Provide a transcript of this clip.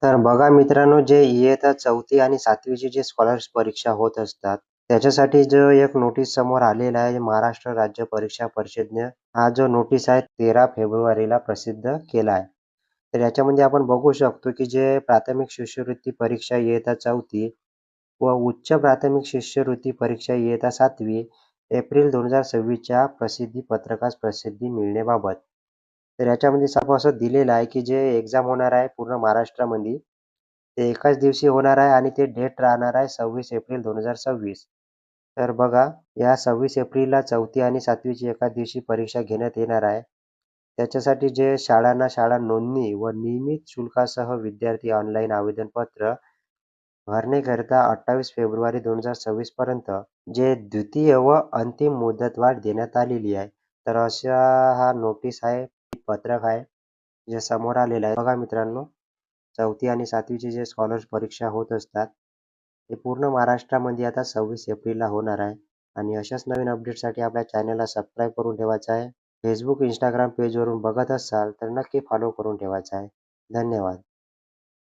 तर बघा मित्रांनो, जे इयत्ता 4थी आणि 7वीची जे स्कॉलर्स परीक्षा होत असतात, त्याच्यासाठी जो एक नोटीस समोर आलेला आहे, महाराष्ट्र राज्य परीक्षा परिषदेने हा जो नोटीस आहे 13 फेब्रुवारीला प्रसिद्ध केला आहे. तर याच्यामध्ये आपण बघू शकतो, की जे प्राथमिक शिष्यवृत्ती परीक्षा इयत्ता 4थी व उच्च प्राथमिक शिष्यवृत्ती परीक्षा इयत्ता 7वी एप्रिल 2026च्या प्रसिद्धी पत्रकास प्रसिद्धी मिळण्याबाबत. तर याच्यामध्ये साफ असं दिलेलं आहे, की जे एक्झाम होणार आहे पूर्ण महाराष्ट्रामध्ये, ते एकाच दिवशी होणार आहे आणि ते डेट राहणार आहे 26 एप्रिल 2026. तर बघा, या 26 एप्रिलला 4थी आणि 7वीची एकाच दिवशी परीक्षा घेण्यात येणार आहे. त्याच्यासाठी जे शाळा नोंदणी व नियमित शुल्कासह विद्यार्थी ऑनलाईन आवेदनपत्र भरण्याकरिता 28 फेब्रुवारी 2026 पर्यंत जे द्वितीय व अंतिम मुदतवाढ देण्यात आलेली आहे. तर अशा हा नोटीस आहे, पत्रक आहे, जे समोर आलेलं आहे. बघा मित्रांनो, 4थी आणि 7वीची जे स्कॉलर्स परीक्षा होत असतात, ते पूर्ण महाराष्ट्रामध्ये आता 26 एप्रिलला होणार आहे. आणि अशाच नवीन अपडेटसाठी आपल्या चॅनलला सबस्क्राईब करून ठेवायचं आहे. Facebook, Instagram पेजवरून बघत असाल तर नक्की फॉलो करून ठेवायचं आहे. धन्यवाद.